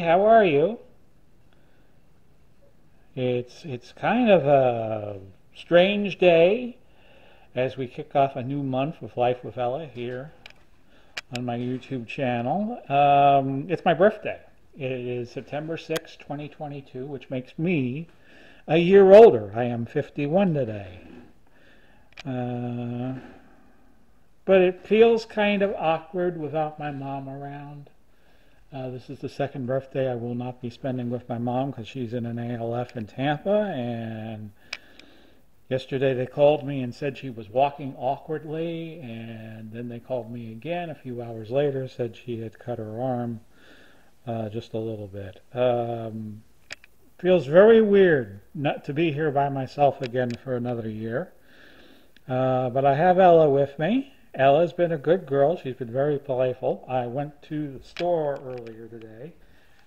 How are you? It's kind of a strange day as we kick off a new month with Life with Ella here on my YouTube channel. It's my birthday. It is September 6th, 2022, which makes me a year older. I am 51 today. But it feels kind of awkward without my mom around. This is the second birthday I will not be spending with my mom because she's in an ALF in Tampa, and yesterday they called me and said she was walking awkwardly, and then they called me again a few hours later, said she had cut her arm just a little bit. Feels very weird not to be here by myself again for another year, but I have Ella with me. Ella's been a good girl. She's been very playful. I went to the store earlier today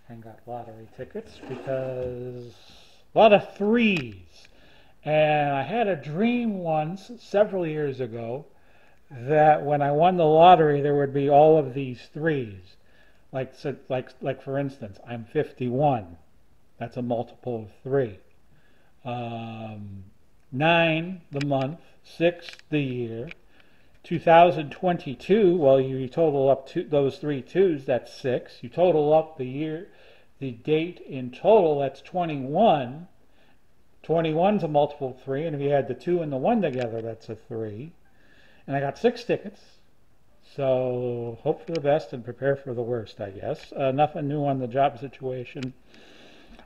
and got lottery tickets because a lot of threes. And I had a dream once, several years ago, that when I won the lottery, there would be all of these threes. Like for instance, I'm 51. That's a multiple of 3. 9, the month. 6, the year. 2022, well, you total up those 3 2s, that's 6. You total up the year, the date in total, that's 21. 21's a multiple of 3, and if you add the 2 and the 1 together, that's a 3. And I got 6 tickets. So hope for the best and prepare for the worst, I guess. Nothing new on the job situation.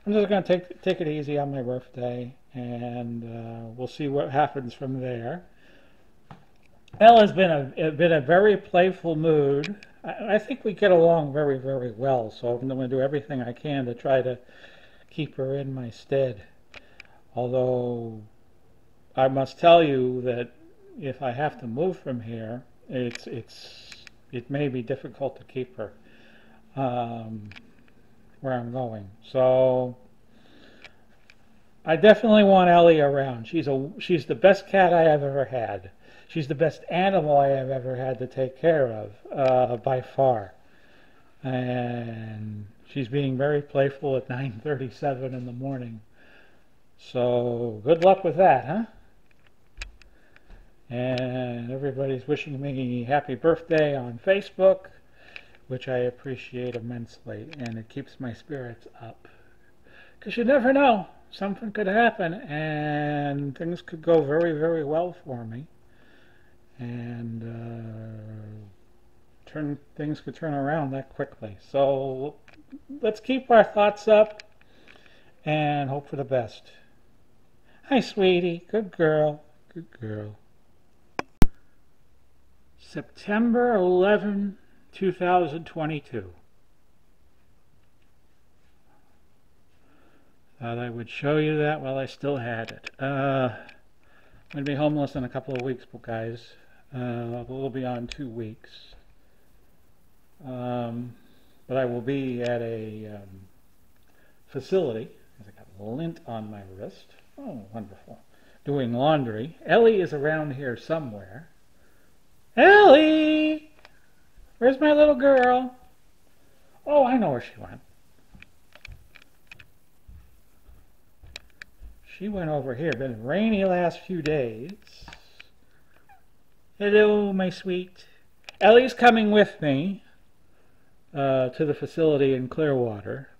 I'm just going to take it easy on my birthday, and we'll see what happens from there. Ella's been a very playful mood. I think we get along very, very well, so I'm going to do everything I can to try to keep her in my stead. Although I must tell you that if I have to move from here, it may be difficult to keep her where I'm going. So I definitely want Ellie around. She's the best cat I have ever had. She's the best animal I have ever had to take care of, by far. And she's being very playful at 9:37 in the morning. So good luck with that, huh? And everybody's wishing me happy birthday on Facebook, which I appreciate immensely, and it keeps my spirits up. Because you never know. Something could happen, and things could go very, very well for me. And things could turn around that quickly. So let's keep our thoughts up and hope for the best. Hi, sweetie. Good girl. Good girl. September 11, 2022. Thought I would show you that while I still had it. I'm going to be homeless in a couple of weeks, guys. We'll be on 2 weeks. But I will be at a facility. I got lint on my wrist. Oh, wonderful. Doing laundry. Ellie is around here somewhere. Ellie! Where's my little girl? Oh, I know where she went. She went over here. Been rainy last few days. Hello, my sweet. Ellie's coming with me to the facility in Clearwater.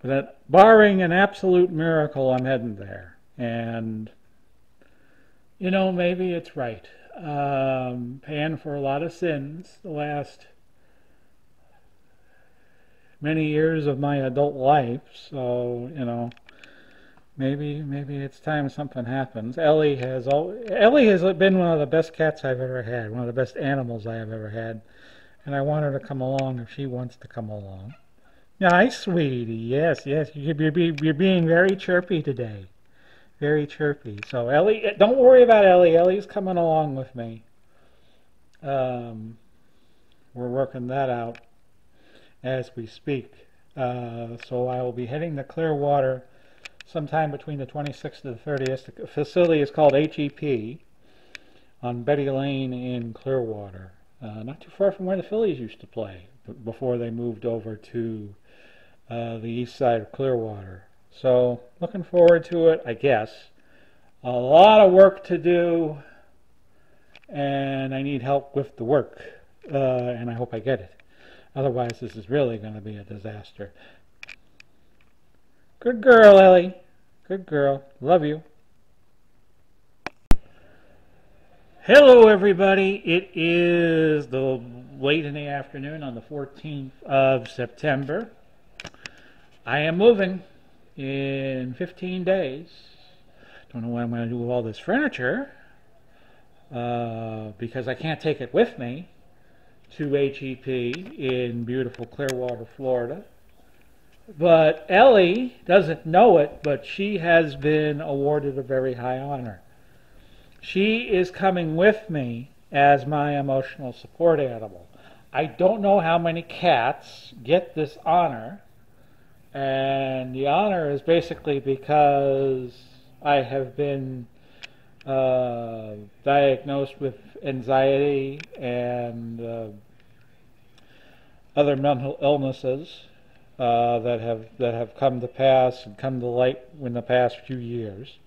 But barring an absolute miracle, I'm heading there. And, you know, maybe it's right. Paying for a lot of sins the last many years of my adult life. So, you know, maybe it's time something happens. Ellie has been one of the best cats I've ever had, one of the best animals I have ever had, and I want her to come along if she wants to come along. Hi, sweetie. Yes, you're being very chirpy today, very chirpy. So Ellie, don't worry about Ellie. Ellie's coming along with me. We're working that out as we speak. So I will be heading to Clearwater sometime between the 26th and the 30th. The facility is called HEP on Betty Lane in Clearwater. Not too far from where the Phillies used to play. before they moved over to the east side of Clearwater. So looking forward to it, I guess. A lot of work to do, and I need help with the work, and I hope I get it. Otherwise, this is really going to be a disaster. Good girl, Ellie. Good girl. Love you. Hello, everybody. It is late in the afternoon on the 14th of September. I am moving in 15 days. Don't know what I'm going to do with all this furniture because I can't take it with me to HEP in beautiful Clearwater, Florida. But Ellie doesn't know it, but she has been awarded a very high honor. She is coming with me as my emotional support animal. I don't know how many cats get this honor, and the honor is basically because I have been diagnosed with anxiety and other mental illnesses that have come to pass and come to light in the past few years.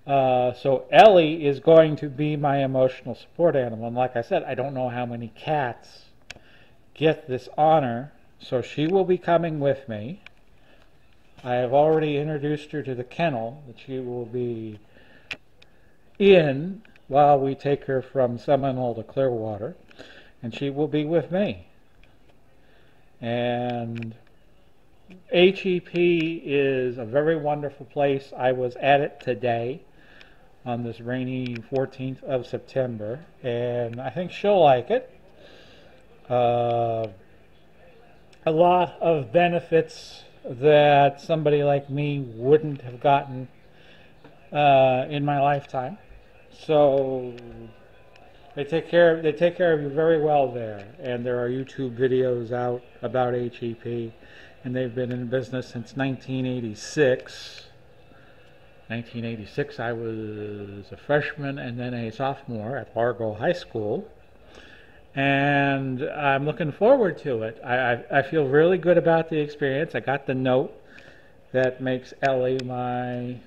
So Ellie is going to be my emotional support animal, and like I said, I don't know how many cats get this honor, so she will be coming with me. I have already introduced her to the kennel that she will be in while we take her from Seminole to Clearwater, and she will be with me. And HEP is a very wonderful place. I was at it today on this rainy 14th of September, and I think she'll like it. A lot of benefits that somebody like me wouldn't have gotten in my lifetime. So they take care of you very well there, and there are YouTube videos out about HEP, and they've been in business since 1986. 1986, I was a freshman and then a sophomore at Largo High School, and I'm looking forward to it. I feel really good about the experience. I got the note that makes Ellie my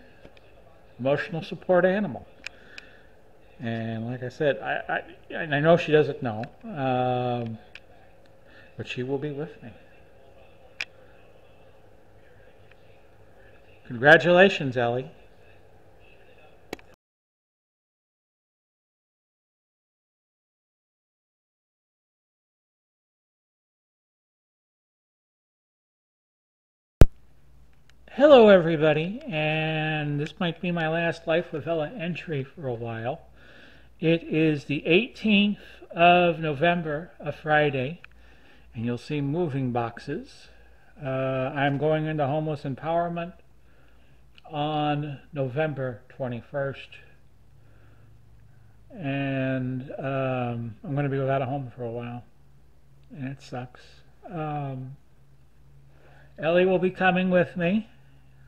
emotional support animal, and like I said, I know she doesn't know, but she will be with me. Congratulations, Ellie. Hello, everybody, and this might be my last Life with Ella entry for a while. It is the 18th of November, a Friday, and you'll see moving boxes. I'm going into homeless empowerment on November 21st, and I'm going to be without a home for a while, and it sucks. Ellie will be coming with me.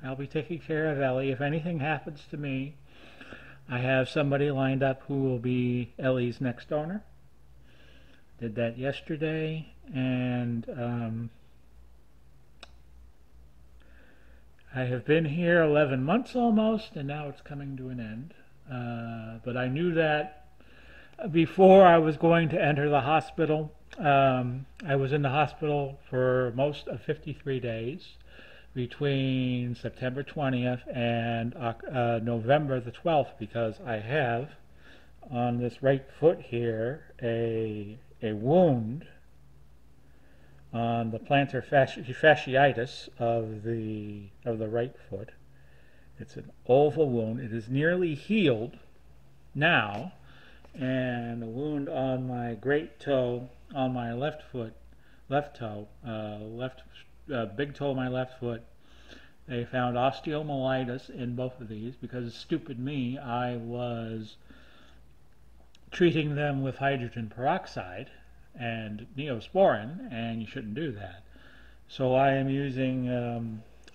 I'll be taking care of Ellie. If anything happens to me, I have somebody lined up who will be Ellie's next owner. Did that yesterday, and I have been here 11 months almost, and now it's coming to an end. But I knew that before I was going to enter the hospital. I was in the hospital for most of 53 days. Between September 20th and November the 12th, because I have on this right foot here a wound on the plantar fasciitis of the right foot. It's an oval wound. It is nearly healed now, and a wound on my great toe on my left toe, big toe of my left foot. They found osteomyelitis in both of these because, stupid me, I was treating them with hydrogen peroxide and neosporin, and you shouldn't do that. So I am using,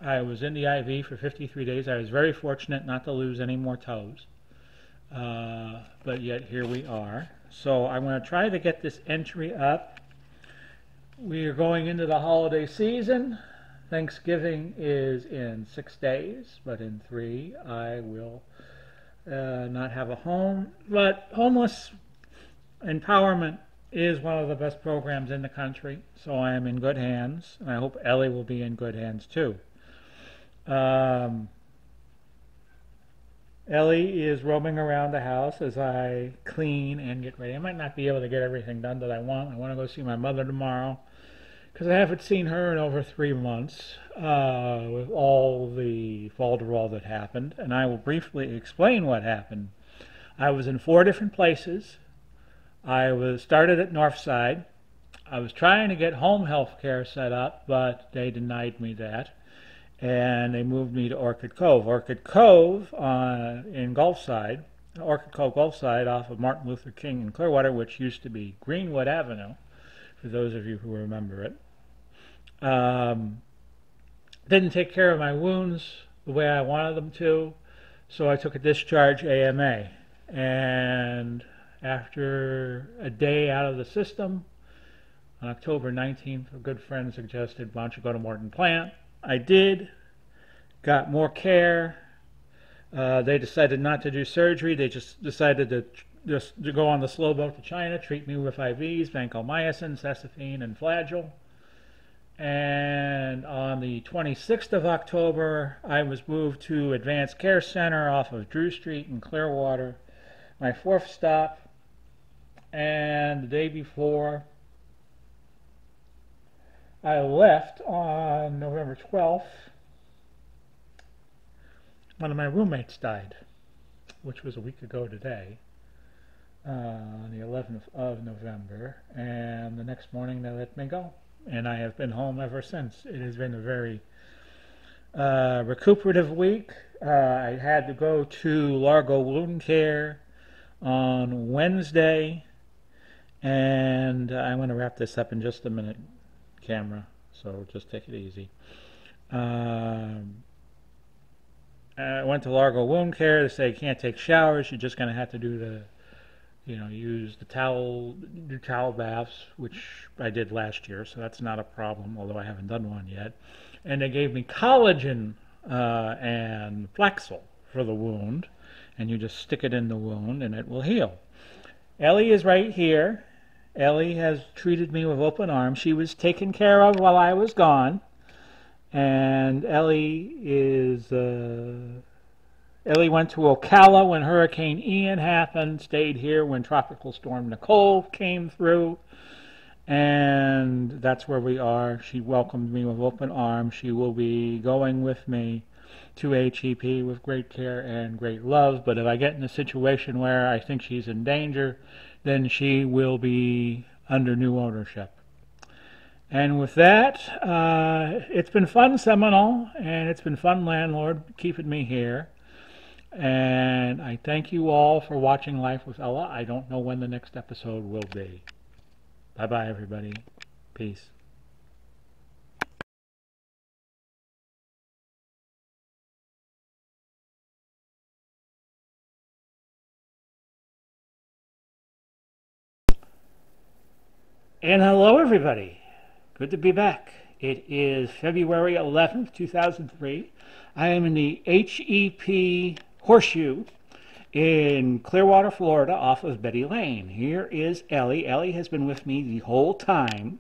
I was in the IV for 53 days. I was very fortunate not to lose any more toes, but yet here we are. So I'm going to try to get this entry up We are going into the holiday season. Thanksgiving is in 6 days, but in 3 I will not have a home. But homeless empowerment is one of the best programs in the country, so I am in good hands, and I hope Ellie will be in good hands too. Um, Ellie is roaming around the house as I clean and get ready. I might not be able to get everything done that I want. I want to go see my mother tomorrow because I haven't seen her in over 3 months with all the falderall that happened, and I will briefly explain what happened. I was in 4 different places. I was started at Northside. I was trying to get home health care set up, but they denied me that, and they moved me to Orchid Cove. Orchid Cove in Gulfside, Orchid Cove Gulfside off of Martin Luther King in Clearwater, which used to be Greenwood Avenue, for those of you who remember it. Didn't take care of my wounds the way I wanted them to, so I took a discharge AMA. And after a day out of the system, on October 19th, a good friend suggested, why don't you go to Morton Plant? I did, got more care. They decided not to do surgery. They just decided to go on the slow boat to China, treat me with IVs, vancomycin, cestine, and Flagyl. And on the 26th of October, I was moved to Advanced Care Center off of Drew Street in Clearwater, my 4th stop. And the day before I left on November 12th, one of my roommates died, which was a week ago today, on the 11th of November, and the next morning they let me go. And I have been home ever since. It has been a very recuperative week. I had to go to Largo Wound Care on Wednesday, and I'm going to wrap this up in just a minute, camera, so just take it easy. I went to Largo Wound Care. They say you can't take showers. You're just going to have to do use the towel, do towel baths, which I did last year, so that's not a problem, although I haven't done one yet. And they gave me collagen and Flaxil for the wound, and you just stick it in the wound and it will heal. Ellie is right here. Ellie has treated me with open arms. She was taken care of while I was gone, and Ellie went to Ocala when Hurricane Ian happened, stayed here when Tropical Storm Nicole came through, and that's where we are. She welcomed me with open arms. She will be going with me to HEP with great care and great love, but if I get in a situation where I think she's in danger, then she will be under new ownership. And with that, it's been fun, Seminole, and it's been fun, Landlord, keeping me here. And I thank you all for watching Life with Ella. I don't know when the next episode will be. Bye-bye, everybody. Peace. And hello, everybody. Good to be back. It is February 11th, 2003. I am in the HEP Horseshoe in Clearwater, Florida, off of Betty Lane. Here is Ellie. Ellie has been with me the whole time.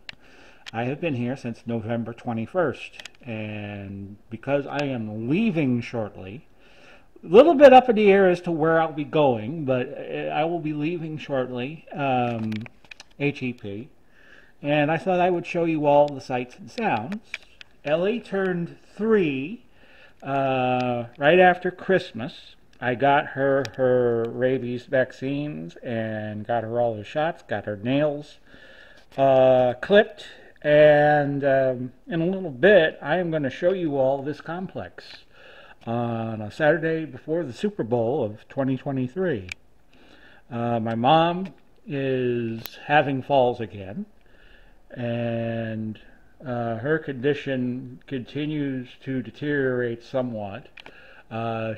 I have been here since November 21st. And because I am leaving shortly, a little bit up in the air as to where I'll be going, but I will be leaving shortly, HEP. And I thought I would show you all the sights and sounds. Ellie turned 3 right after Christmas. I got her rabies vaccines and got her all the shots, got her nails clipped, and in a little bit I am going to show you all this complex on a Saturday before the Super Bowl of 2023. My mom is having falls again, and her condition continues to deteriorate somewhat.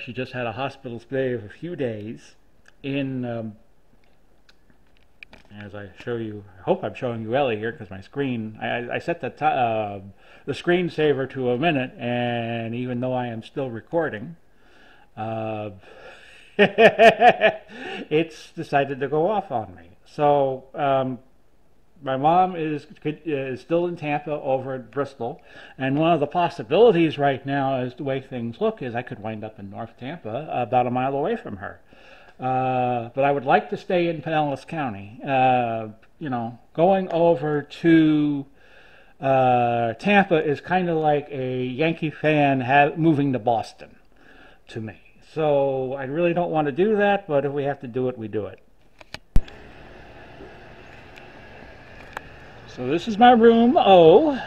She just had a hospital stay of a few days in as I show you, I hope I'm showing you Ellie here because my screen, I set the screensaver to a minute, and even though I am still recording, uh, it's decided to go off on me. So my mom is still in Tampa over at Bristol, and one of the possibilities right now, as the way things look, is I could wind up in North Tampa, about a mile away from her. But I would like to stay in Pinellas County. You know, going over to Tampa is kind of like a Yankee fan moving to Boston to me. So I really don't want to do that, but if we have to do it, we do it. So this is my room O.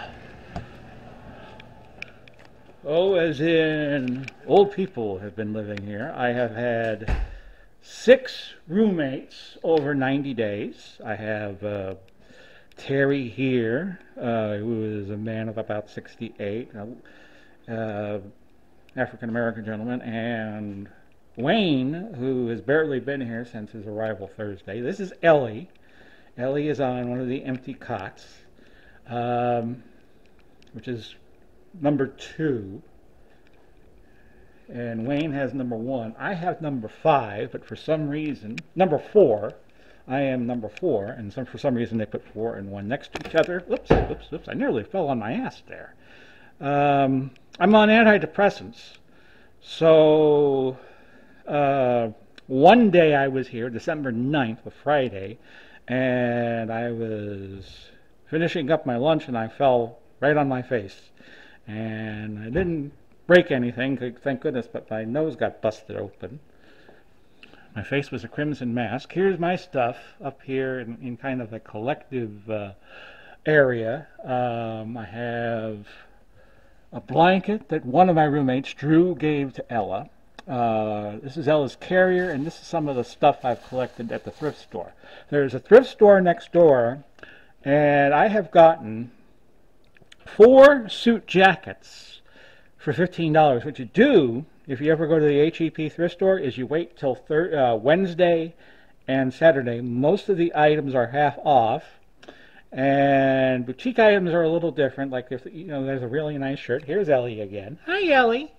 O as in old people have been living here. I have had 6 roommates over 90 days. I have Terry here, who is a man of about 68, African-American gentleman, and Wayne, who has barely been here since his arrival Thursday. This is Ellie. Ellie is on one of the empty cots, which is number 2. And Wayne has number 1. I have number 5, but for some reason, number 4. I am number 4, and for some reason they put 4 and 1 next to each other. Whoops, whoops, whoops. I nearly fell on my ass there. I'm on antidepressants. So one day I was here, December 9th, a Friday, and I was finishing up my lunch and I fell right on my face. And I didn't break anything, thank goodness, but my nose got busted open. My face was a crimson mask. Here's my stuff up here in kind of a collective area. I have a blanket that one of my roommates, Drew, gave to Ella. This is Ella's carrier, and this is some of the stuff I've collected at the thrift store. There's a thrift store next door, and I have gotten 4 suit jackets for $15. What you do, if you ever go to the HEP thrift store, is you wait till Wednesday and Saturday. Most of the items are half off, and boutique items are a little different. Like if there's a really nice shirt. Here's Ellie again. Hi, Ellie.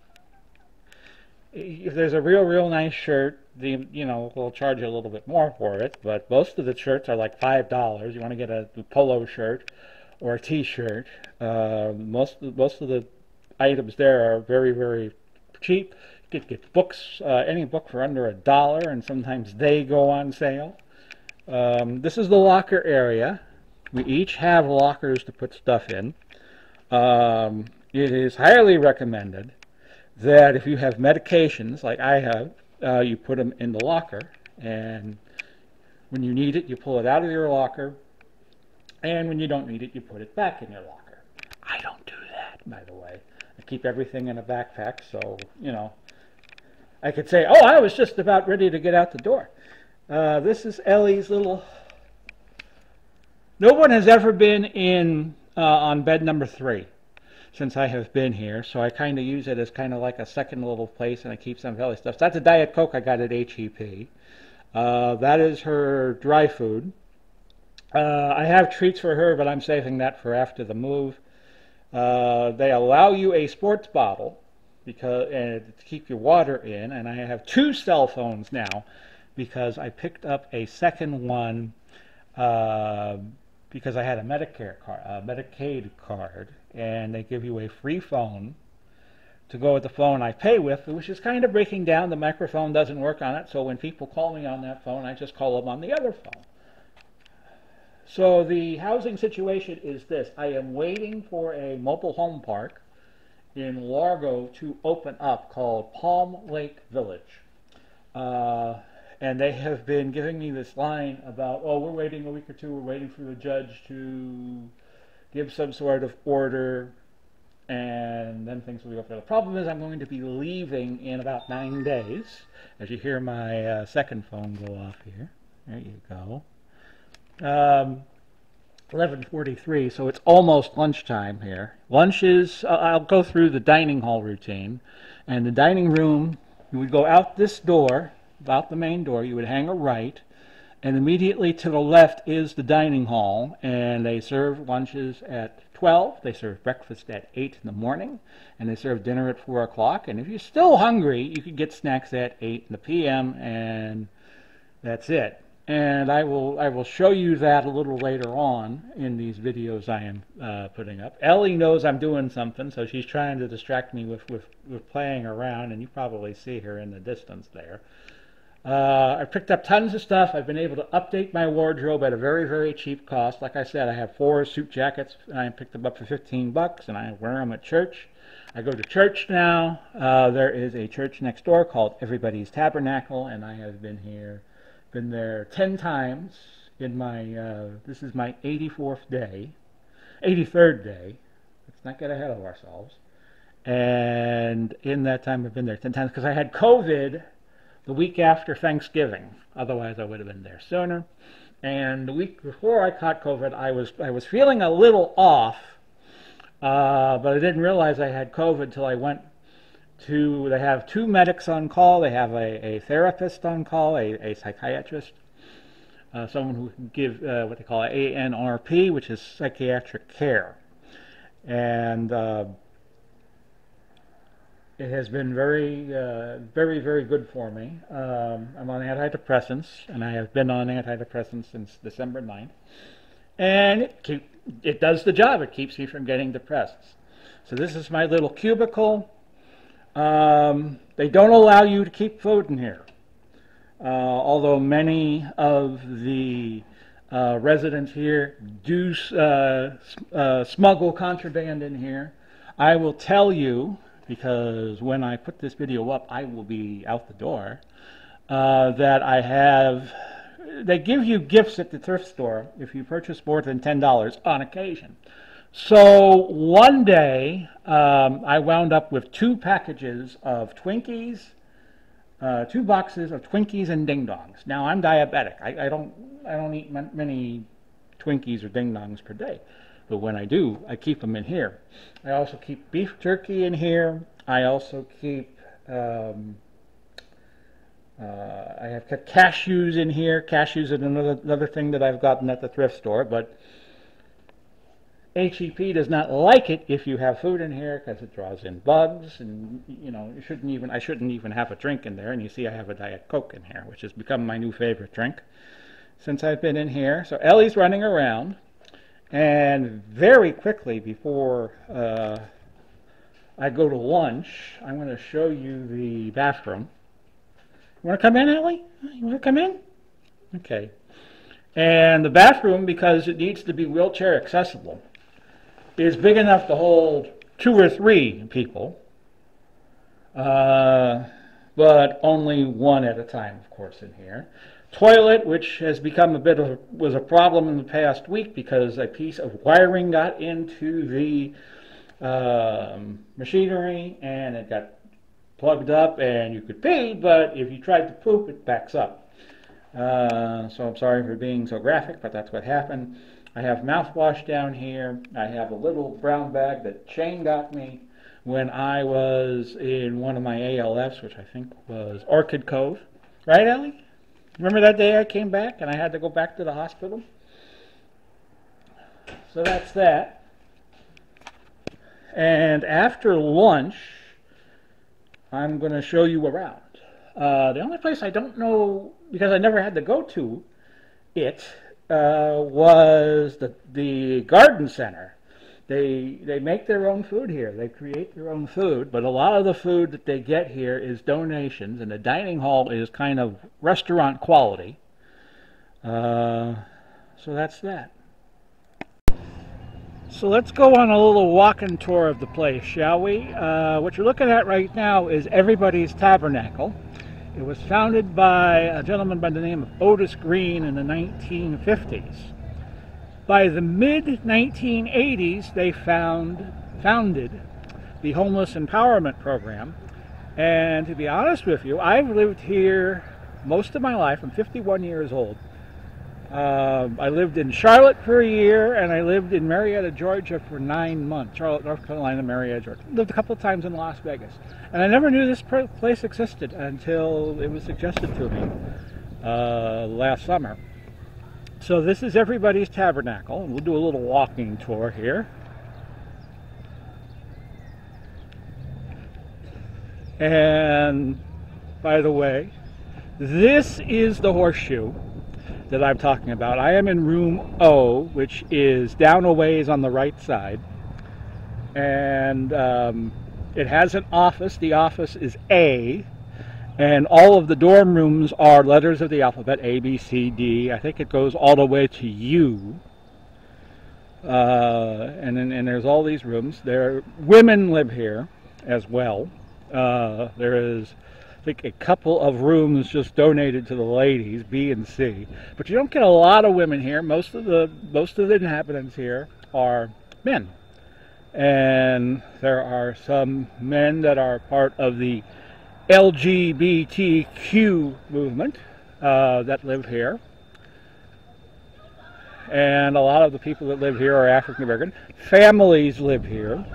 If there's a real nice shirt, we'll charge you a little bit more for it. But most of the shirts are like $5. You want to get a polo shirt or a T-shirt. Most of the items there are very cheap. You could get books, any book for under $1, and sometimes they go on sale. This is the locker area. We each have lockers to put stuff in. It is highly recommended that if you have medications like I have, you put them in the locker, and when you need it, you pull it out of your locker, and when you don't need it, you put it back in your locker. I don't do that, by the way. I keep everything in a backpack, so, I could say, oh, I was just about ready to get out the door. This is Ellie's little... No one has ever been in on bed number 3 since I have been here, so I kind of use it as kind of like a second little place, and I keep some of Ellie's stuff. That's a Diet Coke I got at HEP. That is her dry food. I have treats for her, but I'm saving that for after the move. They allow you a sports bottle to keep your water in, and I have 2 cell phones now because I picked up a second one because I had a Medicaid card, and they give you a free phone to go with the phone I pay with, which is kind of breaking down. The microphone doesn't work on it, so when people call me on that phone, I just call them on the other phone. So the housing situation is this. I am waiting for a mobile home park in Largo to open up called Palm Lake Village. And they have been giving me this line about, oh, we're waiting a week or two, we're waiting for the judge to give some sort of order, and then things will go through. The problem is I'm going to be leaving in about 9 days. As you hear my second phone go off here. There you go. 11:43, so it's almost lunchtime here. Lunch is, I'll go through the dining hall routine. And the dining room, you would go out this door, out the main door, you would hang a right, And immediately to the left is the dining hall, and they serve lunches at 12, they serve breakfast at 8 in the morning, and they serve dinner at 4 o'clock. And if you're still hungry, you could get snacks at 8 in the p.m., and that's it. And I will show you that a little later on in these videos I am putting up. Ellie knows I'm doing something, so she's trying to distract me with playing around, and you probably see her in the distance there. I picked up tons of stuff. I've been able to update my wardrobe at a very, very cheap cost. Like I said, I have 4 suit jackets, and I picked them up for 15 bucks, and I wear them at church. I go to church now. There is a church next door called Everybody's Tabernacle, and I have been there 10 times in my, this is my 83rd day. Let's not get ahead of ourselves. And in that time, I've been there 10 times because I had COVID the week after Thanksgiving. Otherwise, I would have been there sooner. And the week before I caught COVID, I was feeling a little off, but I didn't realize I had COVID until I went to. They have 2 medics on call. They have a therapist on call, a psychiatrist, someone who can give what they call ANRP, which is psychiatric care, and it has been very, very good for me. I'm on antidepressants, and I have been on antidepressants since December 9th. And it does the job. It keeps me from getting depressed. So this is my little cubicle. They don't allow you to keep food in here. Although many of the residents here do smuggle contraband in here. I will tell you, because when I put this video up, I will be out the door, that they give you gifts at the thrift store if you purchase more than $10 on occasion. So one day, I wound up with 2 packages of Twinkies, 2 boxes of Twinkies and Ding Dongs. Now I'm diabetic. I don't eat many Twinkies or Ding Dongs per day. But when I do, I keep them in here. I also keep beef jerky in here. I also keep, I have kept cashews in here. Cashews is another thing that I've gotten at the thrift store, but HEP does not like it if you have food in here because it draws in bugs, and I shouldn't even have a drink in there. And you see I have a Diet Coke in here, which has become my new favorite drink since I've been in here. So Ellie's running around. And very quickly, before I go to lunch, I'm going to show you the bathroom. You want to come in, Ellie? You want to come in? Okay. And the bathroom, because it needs to be wheelchair accessible, is big enough to hold 2 or 3 people, but only 1 at a time, of course, in here. Toilet, which has become was a problem in the past week because a piece of wiring got into the machinery and it got plugged up and you could pee, but if you tried to poop, it backs up. So I'm sorry for being so graphic, but that's what happened. I have mouthwash down here. I have a little brown bag that Shane got me when I was in one of my ALFs, which I think was Orchid Cove. Right, Ellie? Remember that day I came back and I had to go back to the hospital? So that's that. And after lunch, I'm going to show you around. The only place I don't know, because I never had to go to it, was the garden center. They make their own food here. They create their own food, but a lot of the food that they get here is donations, and the dining hall is kind of restaurant quality. So that's that. So let's go on a little walking tour of the place, shall we? What you're looking at right now is Everybody's Tabernacle. It was founded by a gentleman by the name of Otis Green in the 1950s. By the mid-1980s, they founded the Homeless Empowerment Program. And to be honest with you, I've lived here most of my life. I'm 51 years old. I lived in Charlotte for a year, and I lived in Marietta, Georgia for 9 months. Charlotte, North Carolina, Marietta, Georgia. Lived a couple of times in Las Vegas. And I never knew this place existed until it was suggested to me last summer. So this is Everybody's Tabernacle, and we'll do a little walking tour here. And by the way, this is the horseshoe that I'm talking about. I am in room O, which is down a ways on the right side. And it has an office. The office is A. And all of the dorm rooms are letters of the alphabet, A, B, C, D. I think it goes all the way to U. And there's all these rooms. Women live here as well. There is, I think, a couple of rooms just donated to the ladies, B and C. But you don't get a lot of women here. Most of the inhabitants here are men. And there are some men that are part of the LGBTQ movement that live here. And a lot of the people that live here are African American. Families live here.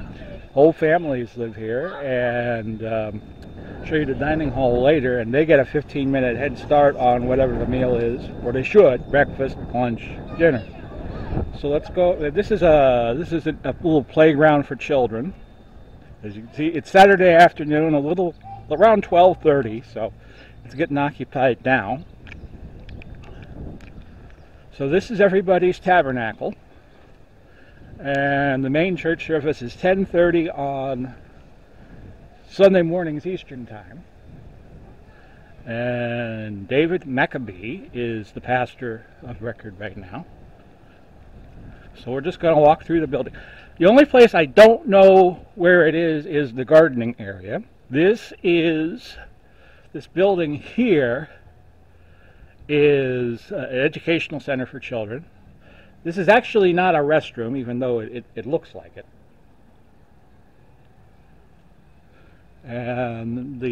Whole families live here. And show you the dining hall later, and they get a 15-minute head start on whatever the meal is, or they should: breakfast, lunch, dinner. So let's go. This is a little playground for children. As you can see, it's Saturday afternoon, around 12:30, so it's getting occupied now. So this is Everybody's Tabernacle, and the main church service is 10:30 on Sunday mornings Eastern Time. And David Maccabee is the pastor of record right now. So we're just going to walk through the building. The only place I don't know where it is the gardening area. This building here is an educational center for children. This is actually not a restroom, even though it looks like it. And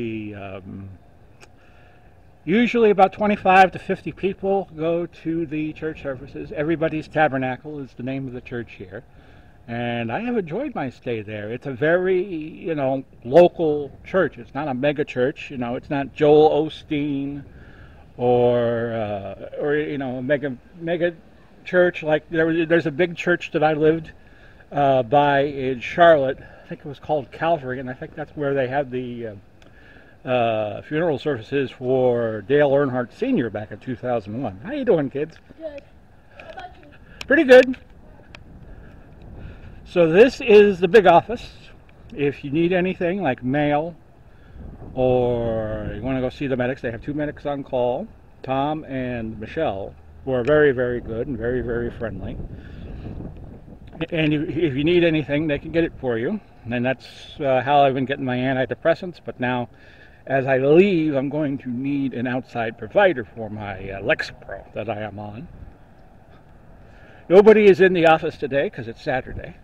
usually about 25 to 50 people go to the church services. Everybody's Tabernacle is the name of the church here. And I have enjoyed my stay there. It's a very, local church. It's not a mega church. It's not Joel Osteen or a mega church. Like there's a big church that I lived by in Charlotte. I think it was called Calvary, and I think that's where they had the funeral services for Dale Earnhardt Sr. back in 2001. How you doing, kids? Good. How about you? Pretty good. So this is the big office. If you need anything like mail or you want to go see the medics, they have two medics on call, Tom and Michelle, who are very, very good and very, very friendly. And if you need anything, they can get it for you. And that's how I've been getting my antidepressants. But now, as I leave, I'm going to need an outside provider for my Lexapro that I am on. Nobody is in the office today because it's Saturday.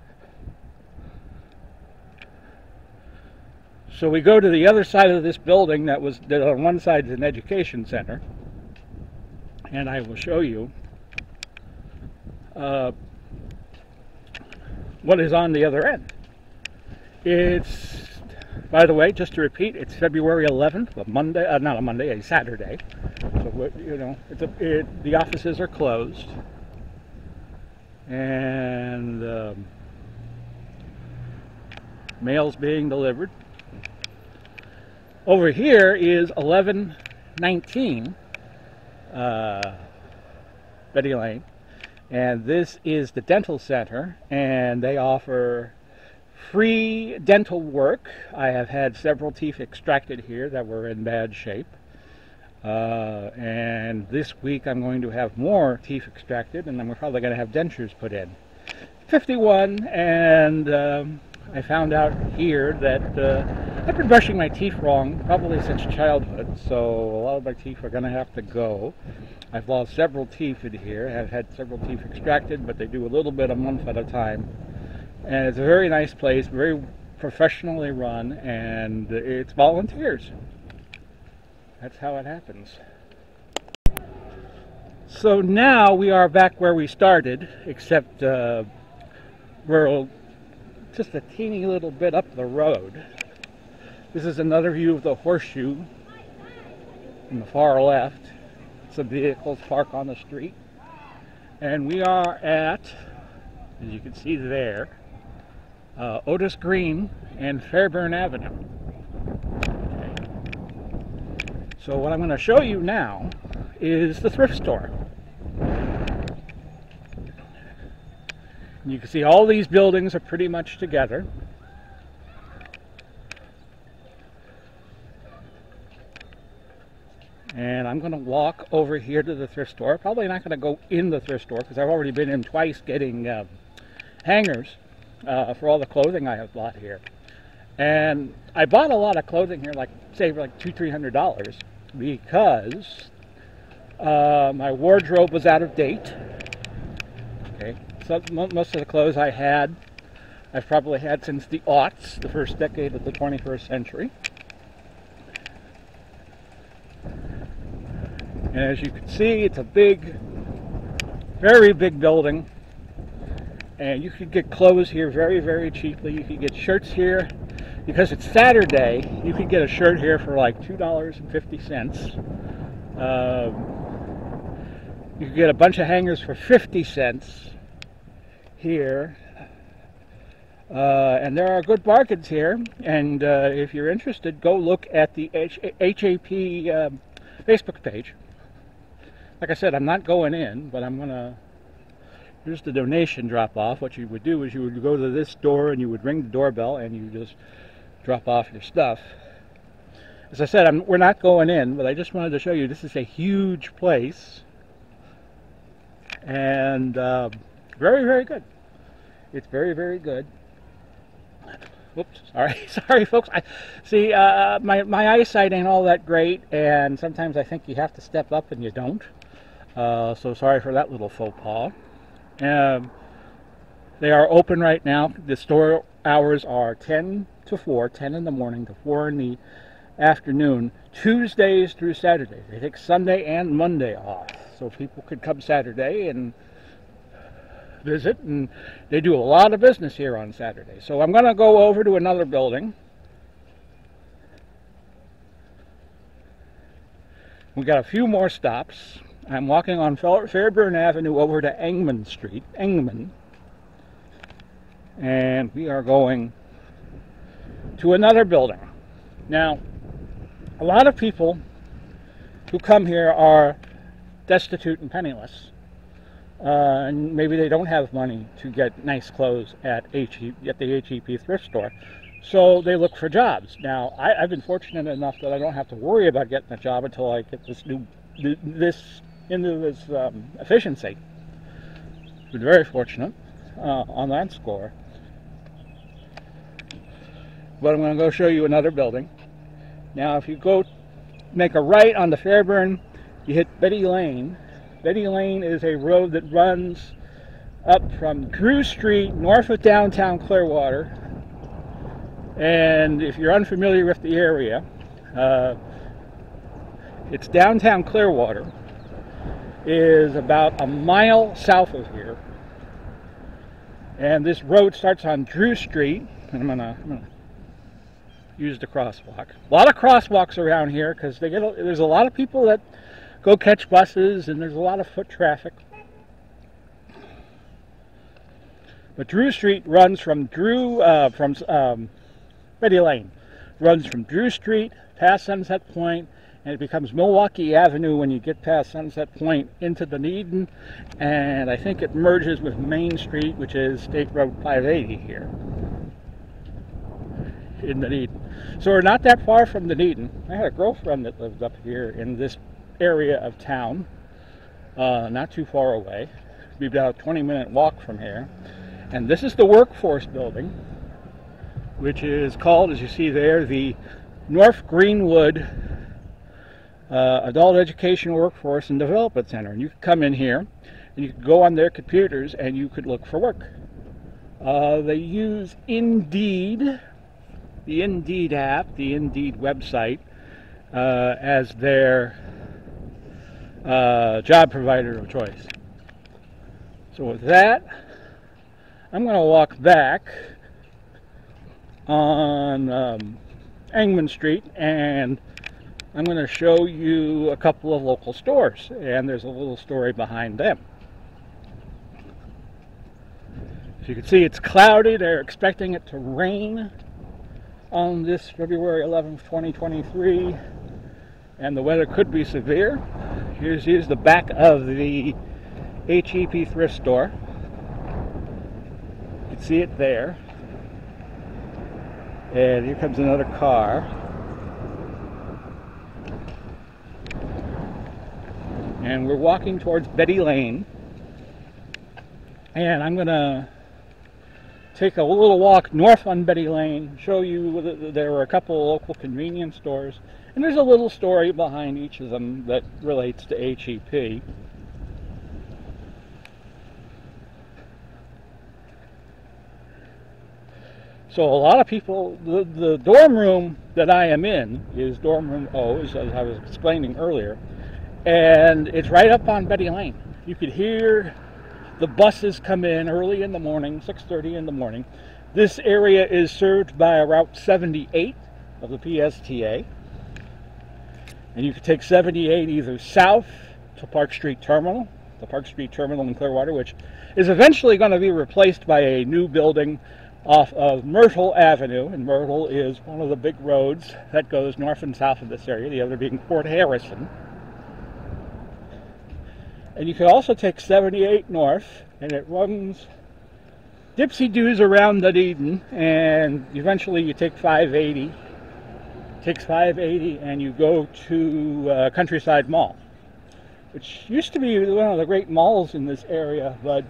So we go to the other side of this building that on one side is an education center. And I will show you what is on the other end. It's, by the way, just to repeat, it's February 11th, a Saturday. So, the offices are closed. And mail's being delivered. Over here is 1119 Betty Lane. And this is the dental center, and they offer free dental work. I have had several teeth extracted here that were in bad shape. And this week I'm going to have more teeth extracted, and then we're probably going to have dentures put in. 51, and I found out here that I've been brushing my teeth wrong probably since childhood, so a lot of my teeth are going to have to go. I've lost several teeth in here. I've had several teeth extracted, but they do a little bit a month at a time. And it's a very nice place, very professionally run, and it's volunteers. That's how it happens. So now we are back where we started, except we're just a teeny little bit up the road. This is another view of the horseshoe on the far left. lots of vehicles park on the street. And we are at, as you can see there, Otis Green and Fairburn Avenue. Okay. So what I'm going to show you now is the thrift store. You can see all these buildings are pretty much together. And I'm going to walk over here to the thrift store. Probably not going to go in the thrift store because I've already been in twice getting hangers for all the clothing I have bought here. And I bought a lot of clothing here, like say for like $200-300, because my wardrobe was out of date. Okay, so most of the clothes I had, I've probably had since the aughts, the first decade of the 21st century. And as you can see, it's a big, very big building. And you could get clothes here very, very cheaply. You could get shirts here. Because it's Saturday, you could get a shirt here for like $2.50. You could get a bunch of hangers for 50 cents here. And there are good bargains here. And if you're interested, go look at the HAP Facebook page. Like I said, I'm not going in, but I'm going to... Here's the donation drop-off. What you would do is you would go to this door and you would ring the doorbell and you just drop off your stuff. As I said, we're not going in, but I just wanted to show you this is a huge place. And very, very good. It's very, very good. Whoops, sorry folks. My eyesight ain't all that great, and sometimes I think you have to step up and you don't. So sorry for that little faux pas. They are open right now. The store hours are 10 to 4, 10 in the morning to 4 in the afternoon, Tuesdays through Saturdays. They take Sunday and Monday off, so people could come Saturday and visit, and they do a lot of business here on Saturday. So I'm going to go over to another building. We got a few more stops. I'm walking on Fairburn Avenue over to Engman Street, and we are going to another building. Now, a lot of people who come here are destitute and penniless, and maybe they don't have money to get nice clothes at the HEP thrift store, so they look for jobs. Now, I've been fortunate enough that I don't have to worry about getting a job until I get into this efficiency. I've been very fortunate on that score. But I'm going to go show you another building. Now, if you go make a right on the Fairburn, you hit Betty Lane. Betty Lane is a road that runs up from Drew Street, north of downtown Clearwater. And if you're unfamiliar with the area, it's downtown Clearwater is about a mile south of here. And this road starts on Drew Street. And I'm gonna use the crosswalk. A lot of crosswalks around here because there's a lot of people that go catch buses, and there's a lot of foot traffic. But Drew Street runs from Betty Lane runs from Drew Street past Sunset Point, and it becomes Milwaukee Avenue when you get past Sunset Point into Dunedin, and I think it merges with Main Street, which is State Road 580 here in Dunedin. So we're not that far from Dunedin. I had a girlfriend that lived up here in this area of town, not too far away. It'd be about a 20-minute walk from here. And this is the Workforce Building, which is called, as you see there, the North Greenwood Adult Education Workforce and Development Center. And you could come in here and you could go on their computers and you could look for work. They use Indeed, the Indeed app, the Indeed website, as their job provider of choice. So with that, I'm going to walk back on Engman Street, and I'm going to show you a couple of local stores, and there's a little story behind them. As you can see, it's cloudy. They're expecting it to rain on this February 11th, 2023, and the weather could be severe. Here's the back of the HEP thrift store. You can see it there. And here comes another car. And we're walking towards Betty Lane. And I'm going to take a little walk north on Betty Lane, show you that there are a couple of local convenience stores, and there's a little story behind each of them that relates to HEP. So a lot of people, the dorm room that I am in is dorm room O, as I was explaining earlier, and it's right up on Betty Lane. You could hear the buses come in early in the morning, 6:30 in the morning. This area is served by Route 78 of the PSTA. And you can take 78 either south to Park Street Terminal, the Park Street Terminal in Clearwater, which is eventually going to be replaced by a new building off of Myrtle Avenue. And Myrtle is one of the big roads that goes north and south of this area, the other being Port Harrison. And you can also take 78 north, and it runs dipsy-doos around Dunedin, and eventually you take 580. Takes 580 and you go to Countryside Mall, which used to be one of the great malls in this area, but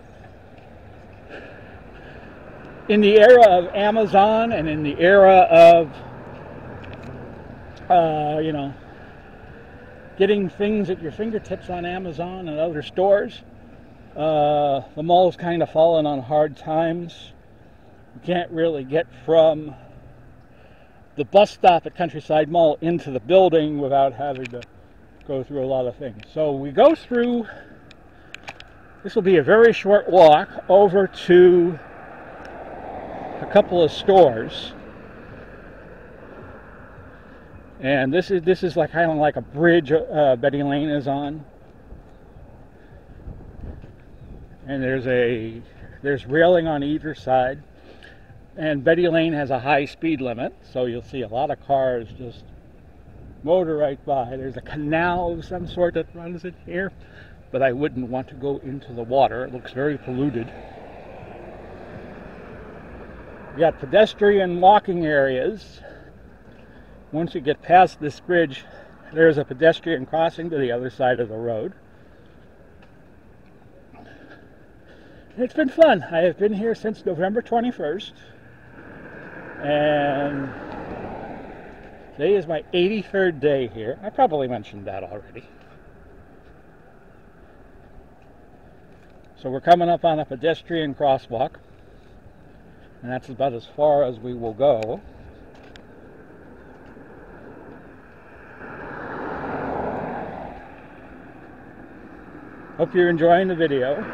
in the era of Amazon and in the era of getting things at your fingertips on Amazon and other stores, the mall's kind of fallen on hard times. You can't really get from the bus stop at Countryside Mall into the building without having to go through a lot of things. So we go through, this will be a very short walk over to a couple of stores. And this is like kind of like a bridge Betty Lane is on. And there's railing on either side. And Betty Lane has a high speed limit, so you'll see a lot of cars just motor right by. There's a canal of some sort that runs in here, but I wouldn't want to go into the water. It looks very polluted. You got pedestrian walking areas. Once you get past this bridge, there's a pedestrian crossing to the other side of the road. It's been fun. I have been here since November 21st. And today is my 83rd day here. I probably mentioned that already. So we're coming up on a pedestrian crosswalk, and that's about as far as we will go. Hope you're enjoying the video.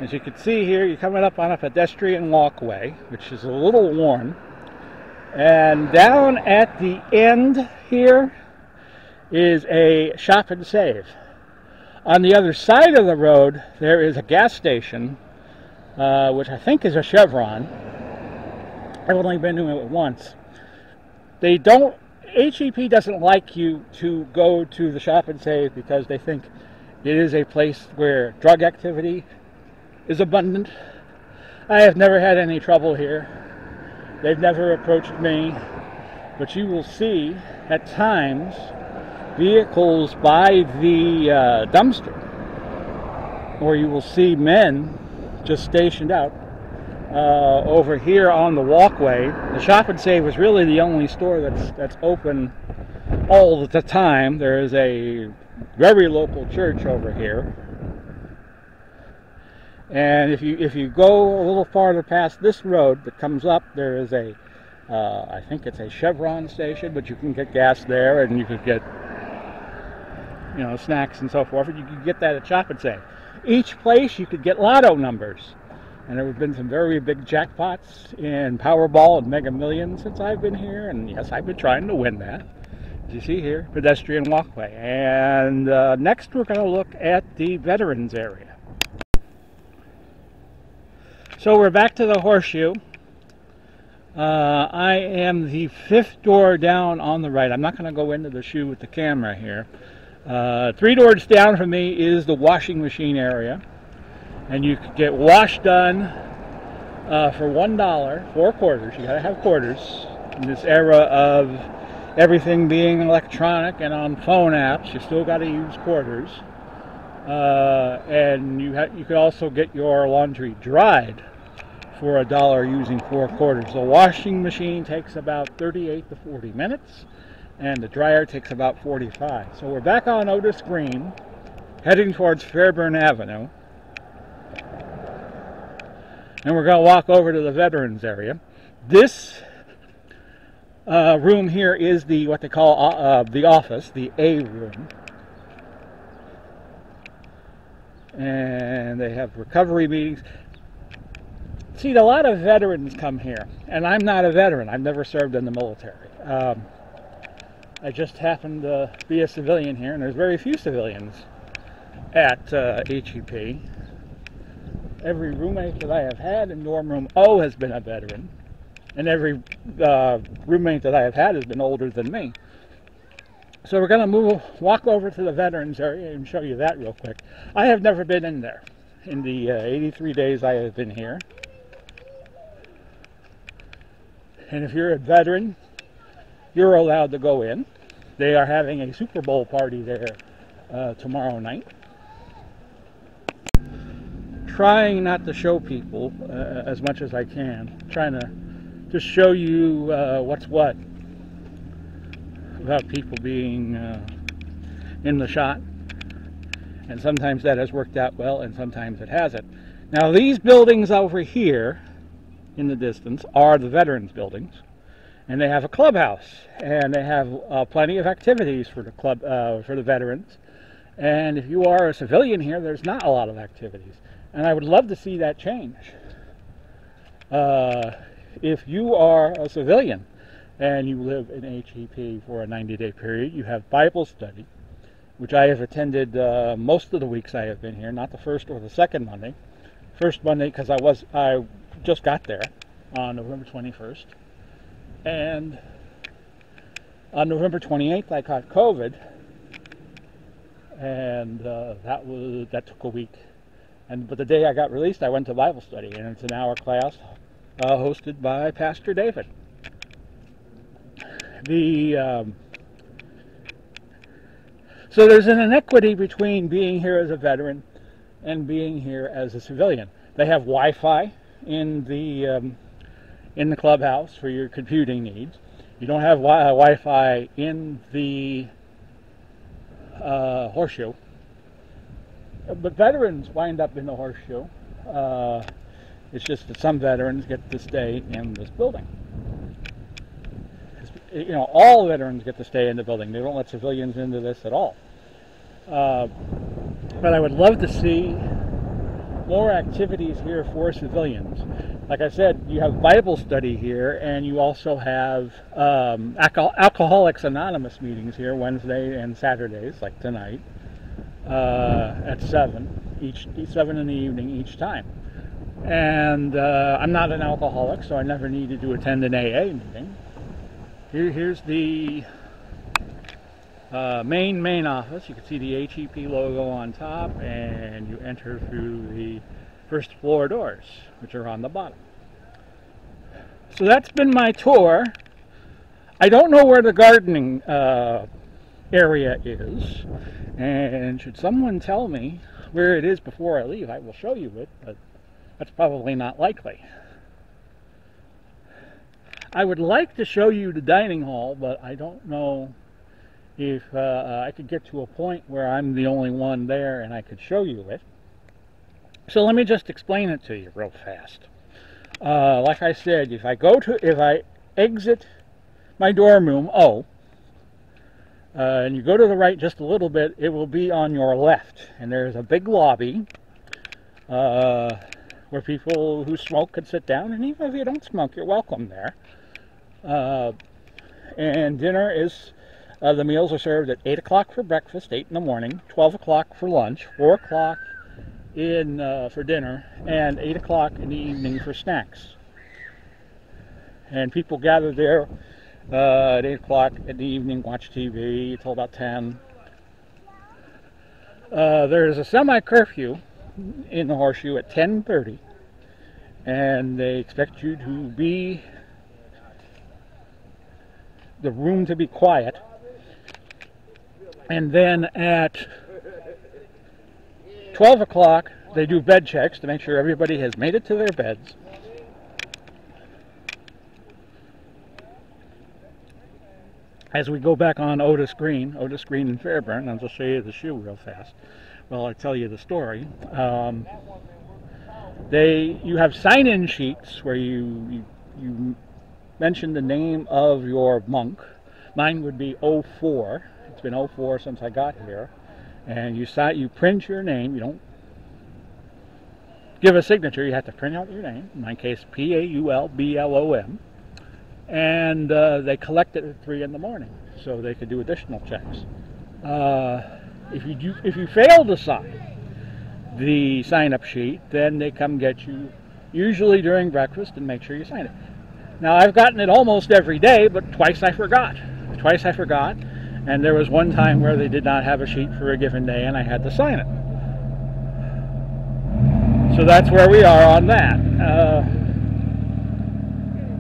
As you can see here, you're coming up on a pedestrian walkway, which is a little worn. And down at the end here is a Shop and Save. On the other side of the road, there is a gas station, which I think is a Chevron. I've only been to it once. HEP doesn't like you to go to the Shop and Save because they think it is a place where drug activity is abundant. I have never had any trouble here. They've never approached me, but you will see at times vehicles by the dumpster, or you will see men just stationed out over here on the walkway. The Shop and Save is really the only store that's open all the time. There is a very local church over here. And if you go a little farther past this road that comes up, there is I think it's a Chevron station, but you can get gas there, and you can get, snacks and so forth. And you can get that at Shop and Save. Each place you could get lotto numbers, and there have been some very big jackpots in Powerball and Mega Millions since I've been here. And yes, I've been trying to win that. you see here, pedestrian walkway. And next we're going to look at the veterans area. So we're back to the horseshoe. I am the 5th door down on the right. I'm not going to go into the shoe with the camera here. 3 doors down from me is the washing machine area. And you can get wash done for $1, 4 quarters. You got to have quarters. In this era of everything being electronic and on phone apps, you still got to use quarters. And you could also get your laundry dried for $1 using 4 quarters. The washing machine takes about 38 to 40 minutes, and the dryer takes about 45. So we're back on Otis Green, heading towards Fairburn Avenue. And we're going to walk over to the veterans area. This room here is what they call the office, the A room. And they have recovery meetings. See, a lot of veterans come here, and I'm not a veteran. I've never served in the military. I just happen to be a civilian here, and there's very few civilians at HEP. Every roommate that I have had in dorm room O has been a veteran, and every roommate that I have had has been older than me. So we're going to walk over to the veterans area and show you that real quick. I have never been in there in the 83 days I have been here. And if you're a veteran, you're allowed to go in. They are having a Super Bowl party there tomorrow night. Trying not to show people as much as I can. Trying to just show you what's what without people being in the shot. And sometimes that has worked out well, and sometimes it hasn't. Now these buildings over here in the distance are the veterans buildings, and they have a clubhouse, and they have plenty of activities for the club for the veterans. And if you are a civilian here, there's not a lot of activities, and I would love to see that change. If you are a civilian and you live in HEP for a 90-day period, you have Bible study, which I have attended most of the weeks I have been here, not the first or the second Monday. First Monday because I just got there on November 21st, and on November 28th I caught COVID, and that took a week. But the day I got released, I went to Bible study, and it's an hour class hosted by Pastor David. So there's an inequity between being here as a veteran and being here as a civilian. They have Wi-Fi in the clubhouse for your computing needs. You don't have Wi-Fi in the horseshoe. But veterans wind up in the horseshoe. It's just that some veterans get to stay in this building. You know, all veterans get to stay in the building. They don't let civilians into this at all. But I would love to see more activities here for civilians. Like I said, you have Bible study here, and you also have Alcoholics Anonymous meetings here Wednesday and Saturdays, like tonight, at 7 in the evening each time. And I'm not an alcoholic, so I never needed to attend an AA meeting. Here's the main office. You can see the HEP logo on top, and you enter through the first floor doors, which are on the bottom. So that's been my tour. I don't know where the gardening area is, and should someone tell me where it is before I leave, I will show you it, but that's probably not likely. I would like to show you the dining hall, but I don't know if I could get to a point where I'm the only one there and I could show you it. So let me just explain it to you real fast. Like I said, if I exit my dorm room O, and you go to the right just a little bit, it will be on your left, and there's a big lobby where people who smoke can sit down, and even if you don't smoke, you're welcome there. And dinner is The meals are served at 8 o'clock for breakfast, 8 in the morning, 12 o'clock for lunch, 4 o'clock for dinner, and 8 o'clock in the evening for snacks. And people gather there at 8 o'clock in the evening, watch TV until about 10. There's a semi-curfew in the Horseshoe at 10:30, and they expect you to be the room to be quiet. And then at 12 o'clock, they do bed checks to make sure everybody has made it to their beds. As we go back on Otis Green in Fairburn, I'll just show you the shoe real fast. Well, I tell you the story. You have sign-in sheets where you mention the name of your monk. Mine would be 04. It's been 04 since I got here. And you print your name. You don't give a signature. You have to print out your name. In my case, Paulblom. And they collect it at 3 in the morning, so they could do additional checks. If you fail to sign the sign-up sheet, then they come get you, usually during breakfast, and make sure you sign it. Now, I've gotten it almost every day, but twice I forgot. And there was one time where they did not have a sheet for a given day, and I had to sign it. So that's where we are on that.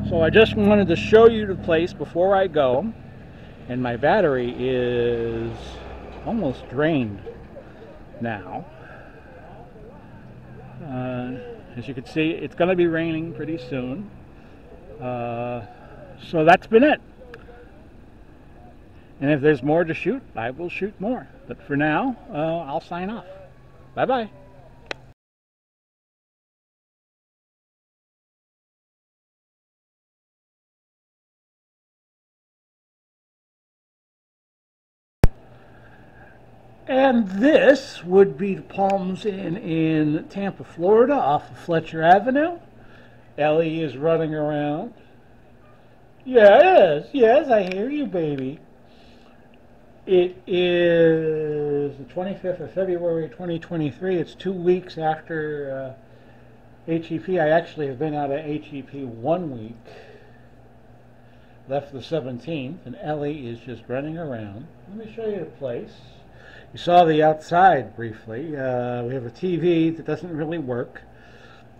So I just wanted to show you the place before I go, and my battery is almost drained now. As you can see, it's going to be raining pretty soon. So that's been it. And if there's more to shoot, I will shoot more. But for now, I'll sign off. Bye-bye. And this would be the Palms Inn in Tampa, Florida, off of Fletcher Avenue. Ellie is running around. Yes, I hear you, baby. It is the 25th of February, 2023. It's 2 weeks after HEP. I actually have been out of HEP 1 week. Left the 17th, and Ellie is just running around. Let me show you the place. You saw the outside briefly. We have a TV that doesn't really work.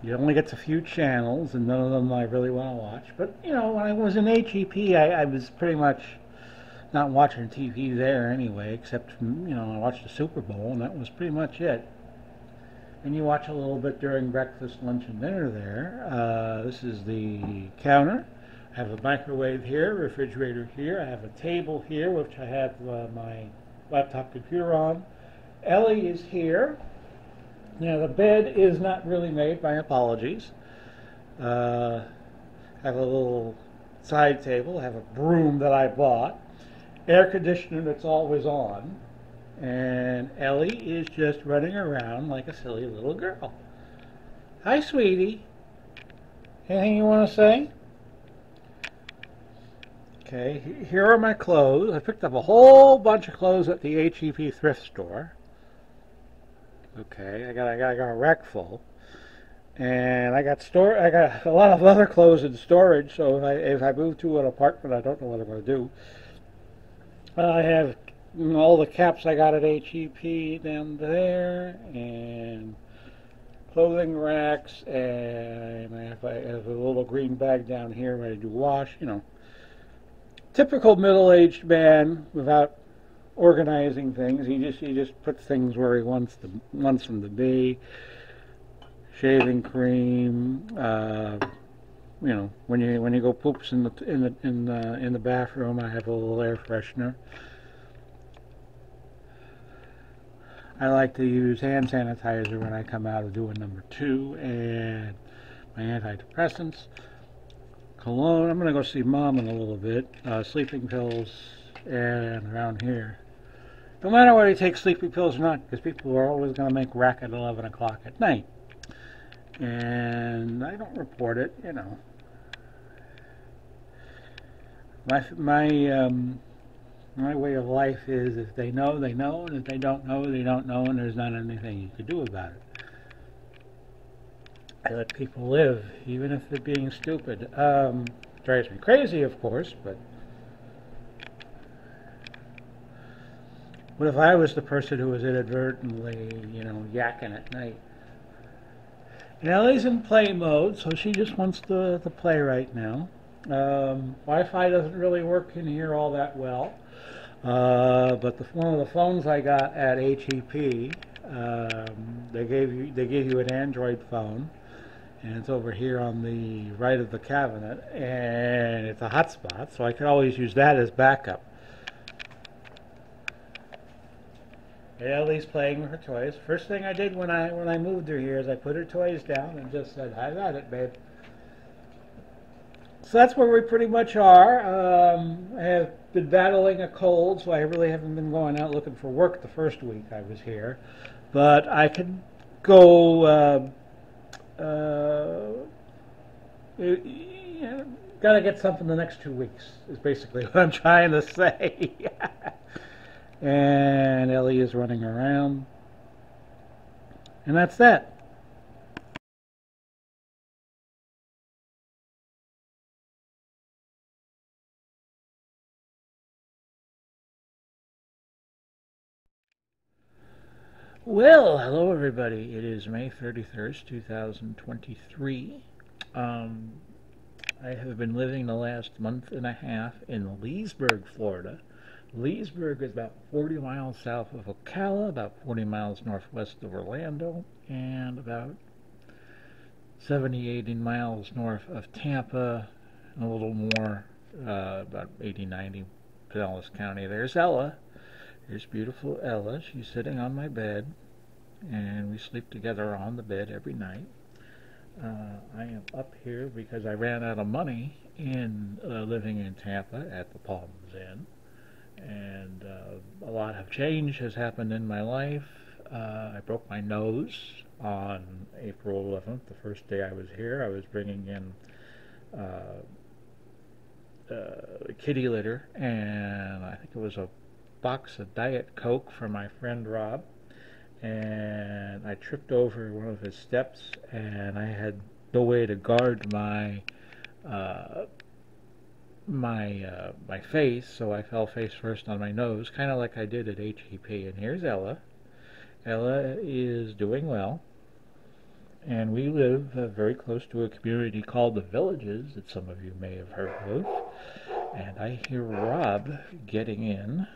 It only gets a few channels, and none of them I really want to watch. But, you know, when I was in HEP, I was pretty much not watching TV there anyway, except, you know, I watched the Super Bowl, and that was pretty much it. And you watch a little bit during breakfast, lunch, and dinner there. This is the counter. I have a microwave here, refrigerator here. I have a table here, which I have my laptop computer on. Ellie is here. Now the bed is not really made, my apologies. I have a little side table, I have a broom that I bought, air conditioner that's always on, and Ellie is just running around like a silly little girl. Hi, sweetie. Anything you want to say? Okay, here are my clothes. I picked up a whole bunch of clothes at the HEP thrift store. Okay, I got a rack full, and I got a lot of other clothes in storage. So if I move to an apartment, I don't know what I'm going to do. I have all the caps I got at HEP down there, and clothing racks, and I have a little green bag down here ready to wash. You know. Typical middle-aged man without organizing things. He just puts things where he wants them to be. Shaving cream. You know, when you go poops in the bathroom, I have a little air freshener. I like to use hand sanitizer when I come out of doing number 2, and my antidepressants. Cologne. I'm going to go see Mom in a little bit. Sleeping pills, and around here. No matter whether you take sleeping pills or not, because people are always going to make racket at 11 o'clock at night. And I don't report it, you know. My My way of life is if they know, they know, and if they don't know, they don't know, and there's not anything you can do about it. I let people live, even if they're being stupid. Drives me crazy, of course, but what if I was the person who was inadvertently, yakking at night? And Ellie's in play mode, so she just wants to play right now. Wi-Fi doesn't really work in here all that well, but one of the phones I got at HEP, they give you an Android phone, and it's over here on the right of the cabinet, and it's a hotspot, so I could always use that as backup. Ellie's playing with her toys. First thing I did when I moved her here is I put her toys down and just said, "Have at it, babe." So that's where we pretty much are. I have been battling a cold, so I really haven't been going out looking for work the first week I was here. But I could go. Gotta get something the next 2 weeks. Is basically what I'm trying to say. And Ellie is running around. And that's that. Well, hello everybody. It is May 31st, 2023. I have been living the last month and a half in Leesburg, Florida. Leesburg is about 40 miles south of Ocala, about 40 miles northwest of Orlando, and about 70, 80 miles north of Tampa, and a little more, about 80, 90, Pinellas County. There's Ella. Here's beautiful Ella. She's sitting on my bed, and we sleep together on the bed every night. I am up here because I ran out of money in living in Tampa at the Palms Inn, and a lot of change has happened in my life. I broke my nose on April 11th, the first day I was here. I was bringing in kitty litter, and I think it was a box of Diet Coke for my friend Rob, and I tripped over one of his steps, and I had no way to guard my my face, so I fell face first on my nose, kind of like I did at HEP. And here's Ella. Ella is doing well, and we live very close to a community called the Villages that some of you may have heard of. And I hear Rob getting in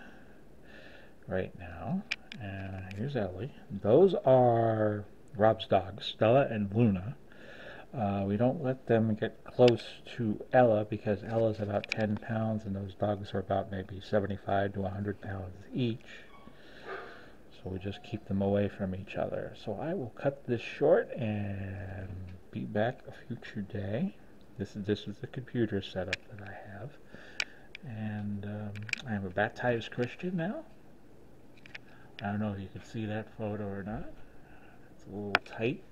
right now. And here's Ellie. Those are Rob's dogs, Stella and Luna. We don't let them get close to Ella because Ella's about 10 pounds and those dogs are about maybe 75 to 100 pounds each. So we just keep them away from each other. So I will cut this short and be back a future day. This is the computer setup that I have. And I am a baptized Christian now. I don't know if you can see that photo or not. It's a little tight.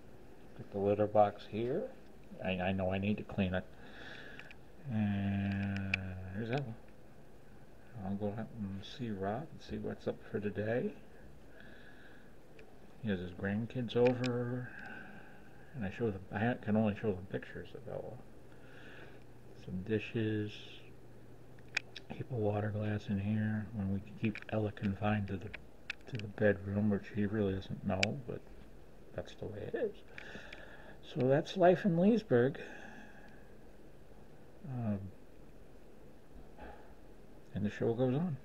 Put the litter box here. I know I need to clean it. And here's Ella. I'll go out and see Rob and see what's up for today. He has his grandkids over, and I can only show them pictures of Ella. Some dishes. Keep a water glass in here when we keep Ella confined to the bedroom, which he really doesn't know, but that's the way it is. So that's life in Leesburg. And the show goes on.